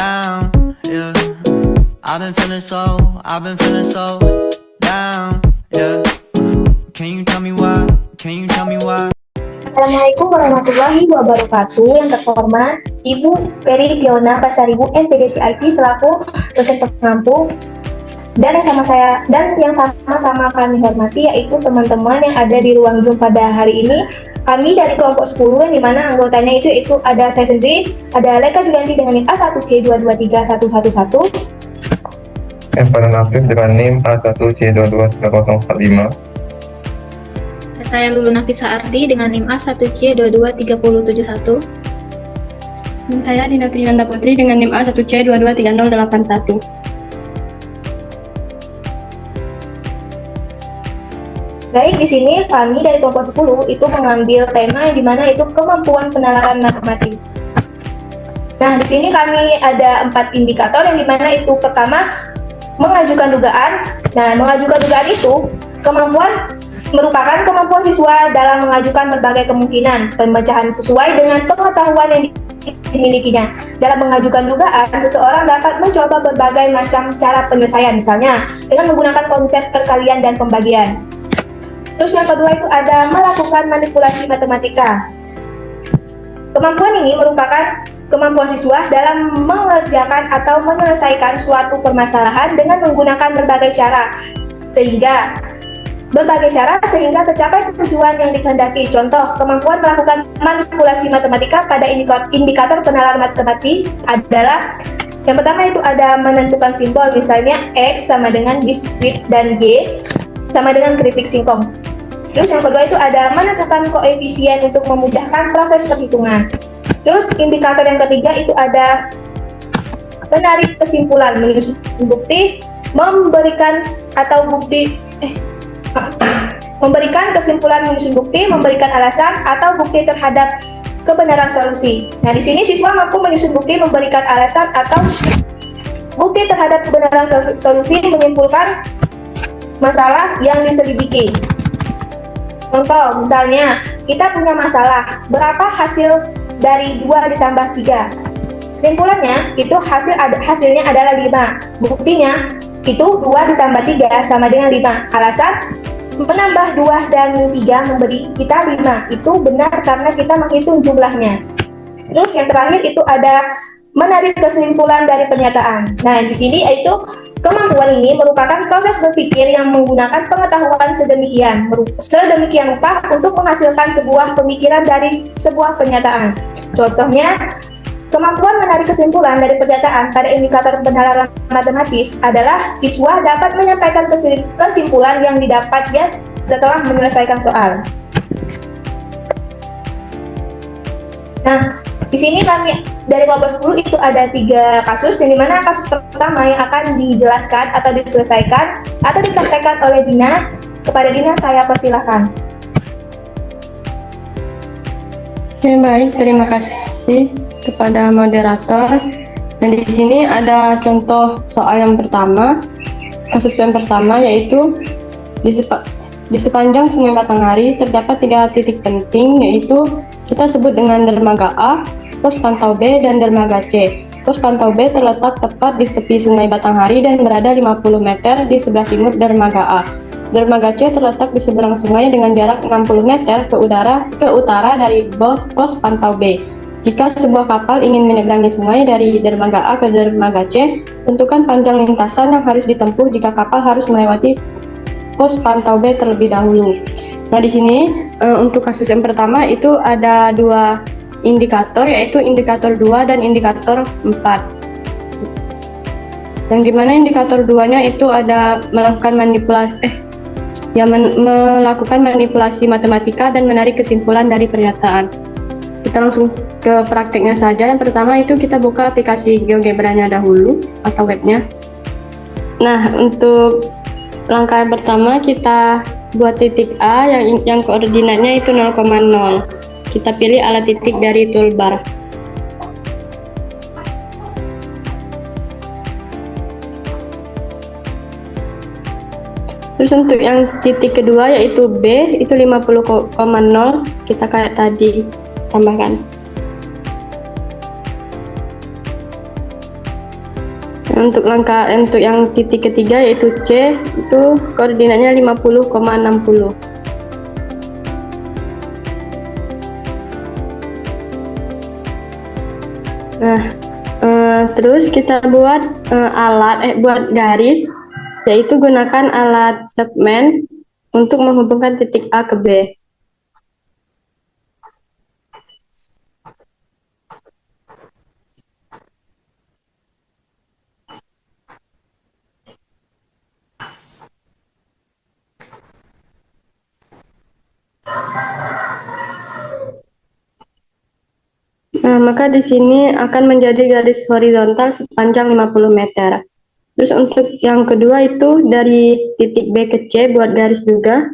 down, yeah. I've been feeling so down, yeah. Can you tell me why? Can you tell me why? Assalamualaikum warahmatullahi wabarakatuh. Yang terhormat Ibu Peri Fiona Pasaribu MPD CIP selaku dosen pengampu, dan yang sama-sama kami hormati yaitu teman-teman yang ada di ruang Zoom pada hari ini. Kami dari kelompok 10 yang dimana anggotanya itu ada saya sendiri, ada Leka Julianti dengan NIM A1C223111, Pada Nafif dengan NIM A1C223045. Saya Lulu Nafisa Ardi dengan NIM A1C223071. Dan saya Dina Trinanda Putri dengan NIM A1C223081. Baik, di sini kami dari kelompok 10 itu mengambil tema yang dimana itu kemampuan penalaran matematis. Nah, di sini kami ada 4 indikator yang dimana itu pertama mengajukan dugaan. Nah, mengajukan dugaan itu merupakan kemampuan siswa dalam mengajukan berbagai kemungkinan pemecahan sesuai dengan pengetahuan yang dimilikinya. Dalam mengajukan dugaan, seseorang dapat mencoba berbagai macam cara penyelesaian, misalnya dengan menggunakan konsep perkalian dan pembagian. Terus yang kedua itu ada melakukan manipulasi matematika. Kemampuan ini merupakan kemampuan siswa dalam mengerjakan atau menyelesaikan suatu permasalahan dengan menggunakan berbagai cara sehingga tercapai tujuan yang dikehendaki. Contoh, kemampuan melakukan manipulasi matematika pada indikator penalaran matematis adalah yang pertama itu ada menentukan simbol, misalnya X sama dengan discrete dan Y sama dengan keripik singkong. Terus yang kedua itu ada menentukan koefisien untuk memudahkan proses perhitungan. Terus indikator yang ketiga itu ada menarik kesimpulan, menyusun bukti, memberikan kesimpulan, menyusun bukti, memberikan alasan atau bukti terhadap kebenaran solusi. Nah, di sini siswa mampu menyusun bukti, memberikan alasan atau bukti terhadap kebenaran solusi, menyimpulkan masalah yang diselidiki. Contoh, misalnya kita punya masalah, berapa hasil dari 2 ditambah 3? Kesimpulannya, itu hasilnya adalah 5. Buktinya, itu 2 ditambah 3 sama dengan 5. Alasan, menambah 2 dan 3 memberi kita 5. Itu benar karena kita menghitung jumlahnya. Terus yang terakhir itu ada menarik kesimpulan dari pernyataan. Nah, di sini itu kemampuan ini merupakan proses berpikir yang menggunakan pengetahuan sedemikian rupa untuk menghasilkan sebuah pemikiran dari sebuah pernyataan. Contohnya, kemampuan menarik kesimpulan dari pernyataan pada indikator penalaran matematis adalah siswa dapat menyampaikan kesimpulan yang didapatnya setelah menyelesaikan soal. Nah, di sini kami dari kelompok 10 itu ada 3 kasus, yang dimana kasus pertama yang akan dijelaskan atau diselesaikan atau dipraktekkan oleh Dina. Kepada Dina saya persilahkan. Oke, baik, terima kasih kepada moderator. Dan di sini ada contoh soal yang pertama. Kasus yang pertama yaitu di sepanjang Sungai Batanghari terdapat 3 titik penting, yaitu kita sebut dengan dermaga A, pos pantau B, dan dermaga C. Pos pantau B terletak tepat di tepi Sungai Batanghari dan berada 50 meter di sebelah timur dermaga A. Dermaga C terletak di seberang sungai dengan jarak 60 meter ke utara dari pos pantau B. Jika sebuah kapal ingin menyeberangi sungai dari dermaga A ke dermaga C, tentukan panjang lintasan yang harus ditempuh jika kapal harus melewati pos pantau B terlebih dahulu. Nah, di sini untuk kasus yang pertama itu ada 2 indikator, yaitu indikator 2 dan indikator 4. Yang dimana indikator 2-nya itu ada melakukan manipulasi matematika dan menarik kesimpulan dari pernyataan. Kita langsung ke prakteknya saja. Yang pertama itu kita buka aplikasi GeoGebra-nya dahulu atau webnya. Nah, untuk langkah yang pertama kita buat titik A yang koordinatnya itu 0,0. Kita pilih alat titik dari toolbar. Terus untuk yang titik kedua yaitu B, itu 50,0, kita kayak tadi tambahkan. Untuk yang titik ketiga yaitu C, itu koordinatnya 50,60. Nah, terus kita buat buat garis, yaitu gunakan alat segmen untuk menghubungkan titik A ke B. Nah, maka di sini akan menjadi garis horizontal sepanjang 50 meter. Terus untuk yang kedua itu dari titik B ke C buat garis juga.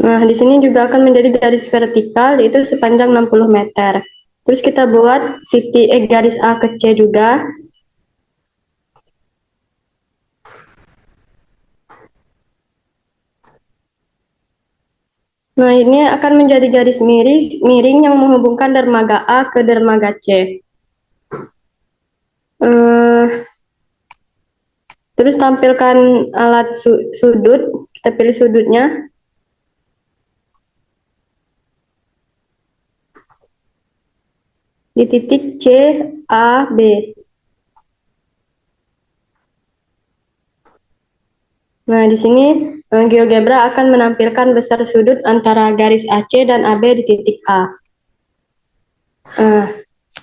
Nah, di sini juga akan menjadi garis vertikal yaitu sepanjang 60 meter. Terus kita buat garis A ke C juga. Nah, ini akan menjadi garis miring yang menghubungkan dermaga A ke dermaga C. Terus tampilkan alat sudut, kita pilih sudutnya. Di titik C, A, B. Nah, di sini GeoGebra akan menampilkan besar sudut antara garis AC dan AB di titik A.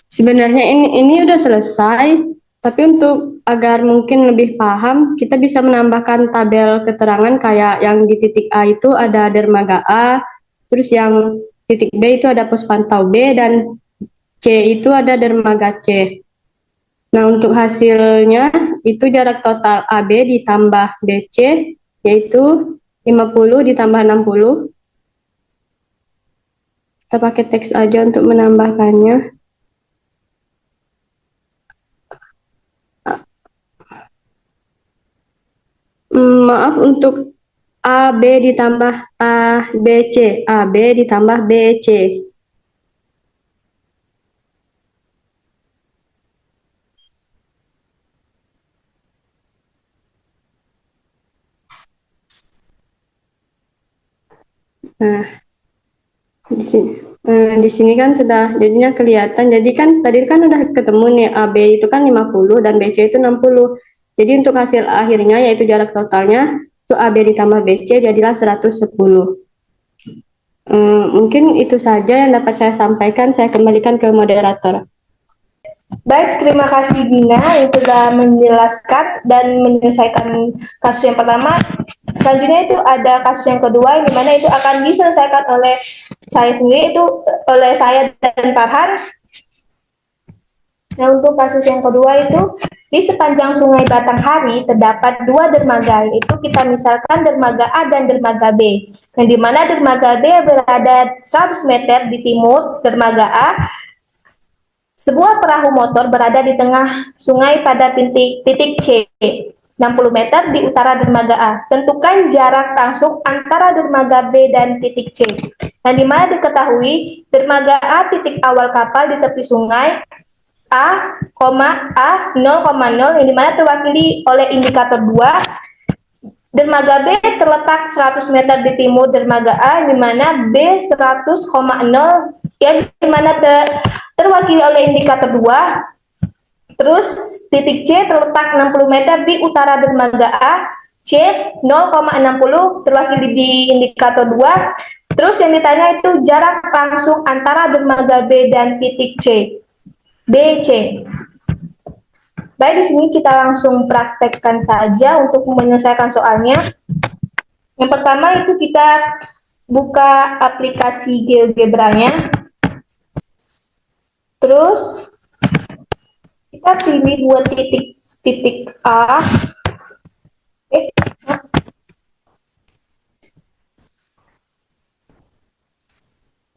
Sebenarnya ini udah selesai, tapi untuk agar mungkin lebih paham, kita bisa menambahkan tabel keterangan kayak yang di titik A itu ada dermaga A, terus yang titik B itu ada pos pantau B, dan C itu ada dermaga C. Nah, untuk hasilnya itu jarak total AB ditambah BC, yaitu 50 ditambah 60. Kita pakai teks aja untuk menambahkannya. Maaf, untuk AB ditambah ABC, AB ditambah BC. Nah, di sini kan sudah jadinya kelihatan. Jadi kan tadi kan udah ketemu nih, AB itu kan 50 dan BC itu 60. Jadi untuk hasil akhirnya yaitu jarak totalnya itu AB ditambah BC jadilah 110. Mungkin itu saja yang dapat saya sampaikan. Saya kembalikan ke moderator. Baik, terima kasih Bina yang sudah menjelaskan dan menyelesaikan kasus yang pertama. Selanjutnya itu ada kasus yang kedua, yang dimana itu akan diselesaikan oleh saya sendiri, itu oleh saya dan Farhan. Nah, untuk kasus yang kedua itu di sepanjang Sungai Batanghari terdapat dua dermaga, yaitu kita misalkan dermaga A dan dermaga B. Yang dimana dermaga B berada 100 meter di timur dermaga A. Sebuah perahu motor berada di tengah sungai pada titik C, 60 meter di utara dermaga A. Tentukan jarak langsung antara dermaga B dan titik C. Dan di mana diketahui dermaga A titik awal kapal di tepi sungai A, A 0,0 yang dimana terwakili oleh indikator 2. Dermaga B terletak 100 meter di timur dermaga A, di mana B 100,0 yang dimana terwakili oleh indikator 2. Terus titik C terletak 60 meter di utara dermaga A, C 0,60 terwakili di indikator 2. Terus yang ditanya itu jarak langsung antara dermaga B dan titik C, BC. Baik, di sini kita langsung praktekkan saja untuk menyelesaikan soalnya. Yang pertama itu kita buka aplikasi GeoGebra-nya. Terus kita pilih dua titik A.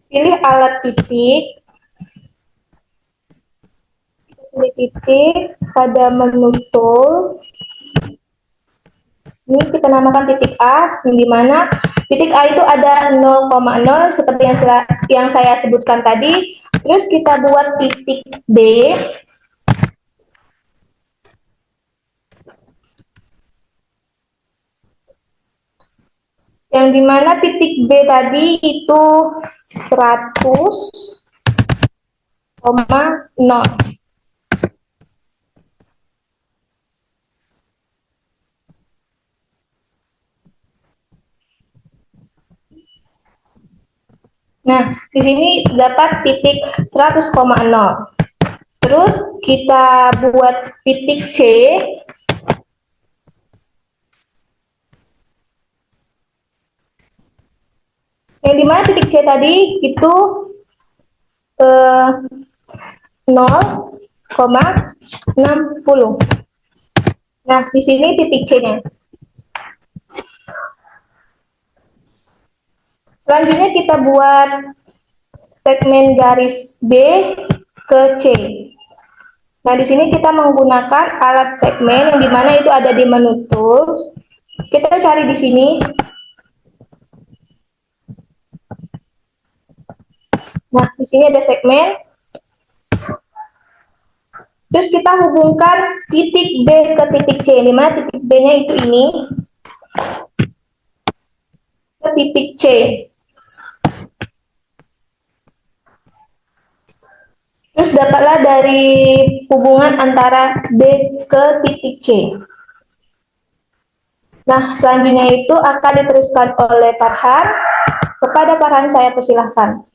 Pilih alat titik. Pilih titik pada menu tool. Ini kita namakan titik A, yang dimana Titik A itu ada 0,0 seperti yang saya sebutkan tadi. Terus kita buat titik B. Yang dimana titik B tadi itu 100,0. Nah, di sini terdapat titik 100,0. Terus kita buat titik C. Yang dimana titik C tadi itu 0,60. Nah, di sini titik C-nya. Selanjutnya kita buat segmen garis B ke C. Nah, di sini kita menggunakan alat segmen yang dimana itu ada di menu tools. Kita cari di sini. Nah, di sini ada segmen. Terus kita hubungkan titik B ke titik C, di mana titik B-nya itu ini ke titik C. Terus dapatlah dari hubungan antara B ke titik C. Nah, selanjutnya itu akan diteruskan oleh Farhan. Kepada Farhan saya persilahkan.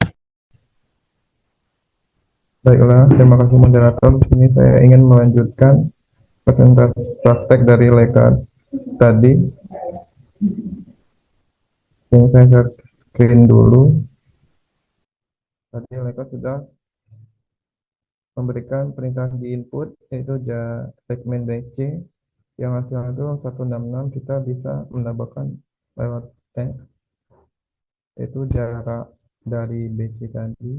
Baiklah, terima kasih moderator. Di sini saya ingin melanjutkan presentasi praktek dari Leka tadi. Ini saya share screen dulu. Tadi Leka sudah memberikan perintah di input, yaitu segmen DC yang hasilnya itu 166. Kita bisa menambahkan lewat X, yaitu jarak dari BC tadi.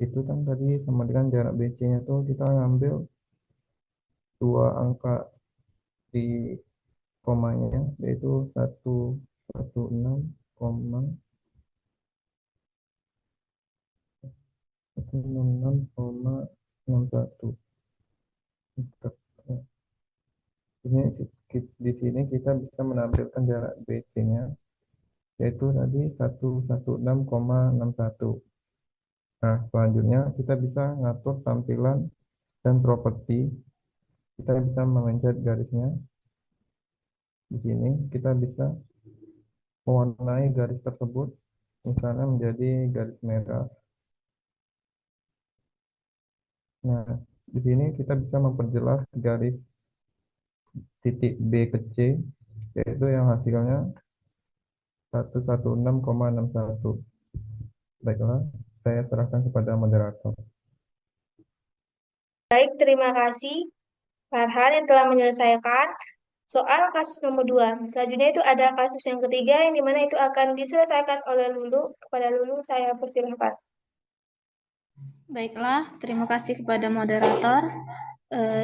Itu kan tadi sama dengan jarak BC-nya tuh kita ngambil dua angka di komanya, yaitu 116, 166,61. Ini di sini kita bisa menampilkan jarak BC-nya, yaitu tadi 116,61. Nah, selanjutnya kita bisa ngatur tampilan dan properti. Kita bisa memencet garisnya. Di sini kita bisa mewarnai garis tersebut, misalnya menjadi garis merah. Nah, di sini kita bisa memperjelas garis titik B ke C, yaitu yang hasilnya 116,61. Baiklah, saya serahkan kepada moderator. Baik, terima kasih Farhan yang telah menyelesaikan soal kasus nomor 2. Selanjutnya itu ada kasus yang ketiga yang dimana itu akan diselesaikan oleh Lulu. Kepada Lulu saya persilahkan. Baiklah, terima kasih kepada moderator.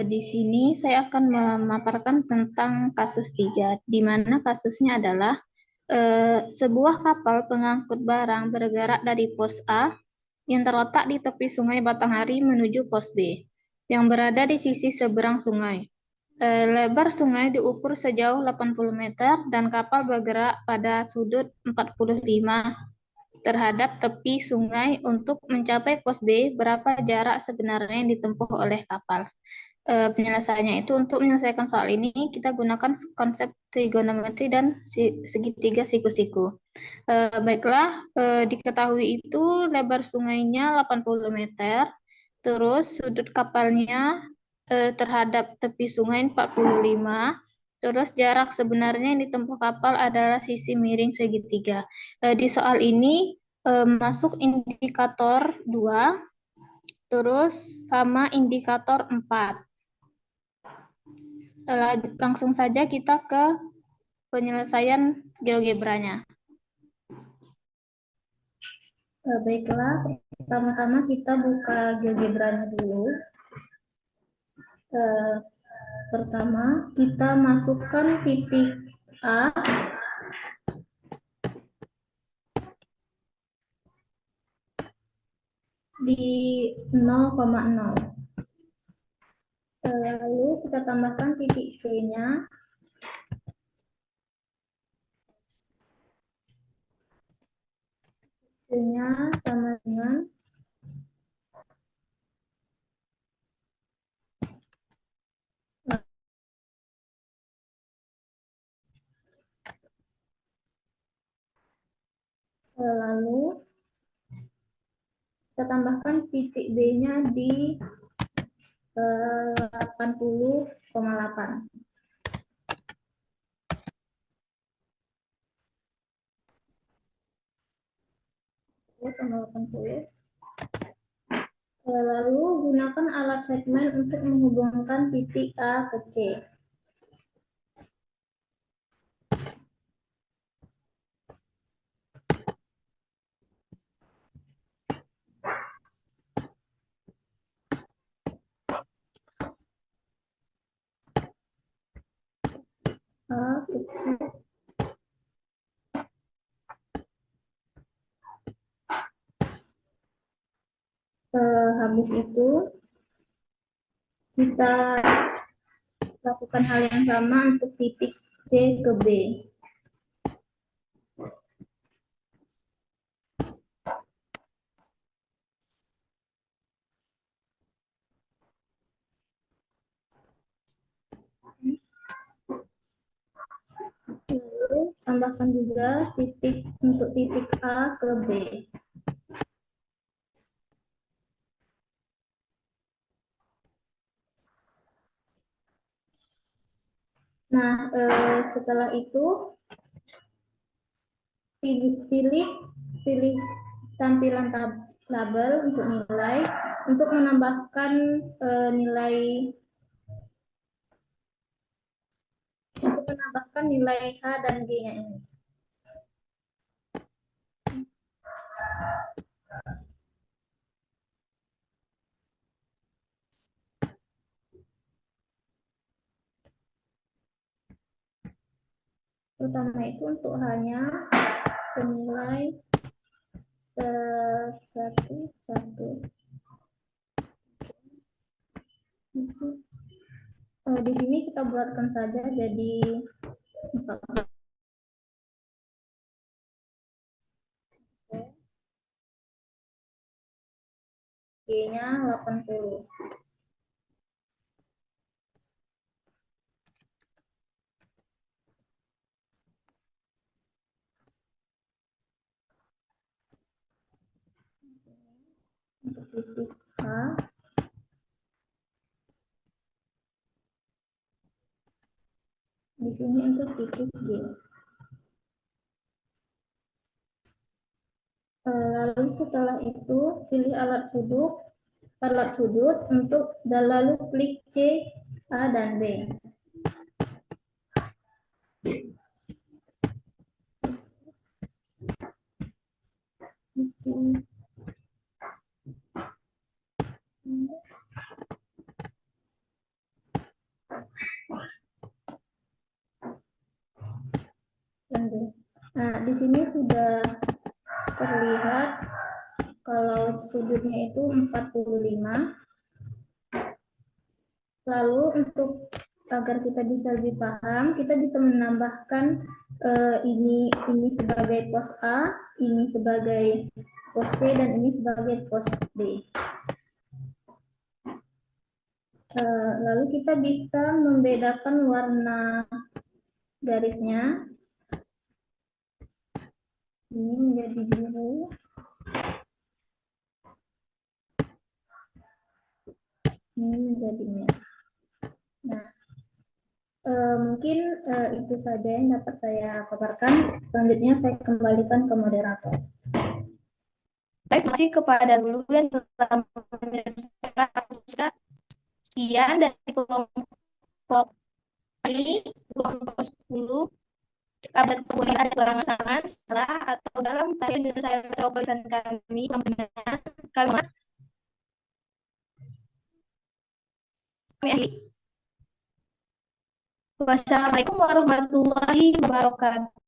Di sini saya akan memaparkan tentang kasus 3, di mana kasusnya adalah sebuah kapal pengangkut barang bergerak dari pos A yang terletak di tepi sungai Batanghari menuju pos B, yang berada di sisi seberang sungai. Lebar sungai diukur sejauh 80 meter dan kapal bergerak pada sudut 45 terhadap tepi sungai. Untuk mencapai pos B, berapa jarak sebenarnya yang ditempuh oleh kapal? Penyelesaiannya itu, untuk menyelesaikan soal ini kita gunakan konsep trigonometri dan segitiga siku-siku. Baiklah, diketahui itu lebar sungainya 80 meter, terus sudut kapalnya terhadap tepi sungai 45, terus jarak sebenarnya yang ditempuh kapal adalah sisi miring segitiga. Di soal ini masuk indikator 2, terus sama indikator 4. Langsung saja kita ke penyelesaian GeoGebra-nya. Baiklah, pertama-tama kita buka GeoGebra-nya dulu. Pertama, kita masukkan titik A di 0,0. Lalu kita tambahkan titik C-nya. C-nya sama dengan lalu kita tambahkan titik B-nya di 80,8. Tambah 80. Lalu gunakan alat segmen untuk menghubungkan titik A ke C. A ke C. Habis itu kita lakukan hal yang sama untuk titik C ke B. Lalu tambahkan juga titik untuk titik A ke B. Nah, setelah itu pilih tampilan label untuk nilai untuk menambahkan nilai H dan G-nya ini. Terutama itu untuk hanya senilai 1. Di sini kita buatkan saja jadi 4. G-nya 80. Untuk titik H, di sini untuk titik G. Lalu setelah itu pilih alat sudut untuk dan lalu klik C, A dan B. Nah, di sini sudah terlihat kalau sudutnya itu 45. Lalu untuk agar kita bisa lebih paham, kita bisa menambahkan ini sebagai pos A, ini sebagai pos C, dan ini sebagai pos D. Lalu kita bisa membedakan warna garisnya. Ini menjadi biru. Ini menjadi merah. Nah, mungkin itu saja yang dapat saya paparkan. Selanjutnya saya kembalikan ke moderator. Baik, terima kasih kepada Lulu yang telah menyelesaikan. Sekian dari kelompok ini, kelompok 10. Ada kemudian ada pelanggaran salah atau dalam penyelesaian tulisan kami, kami akhiri. Wassalamualaikum warahmatullahi wabarakatuh.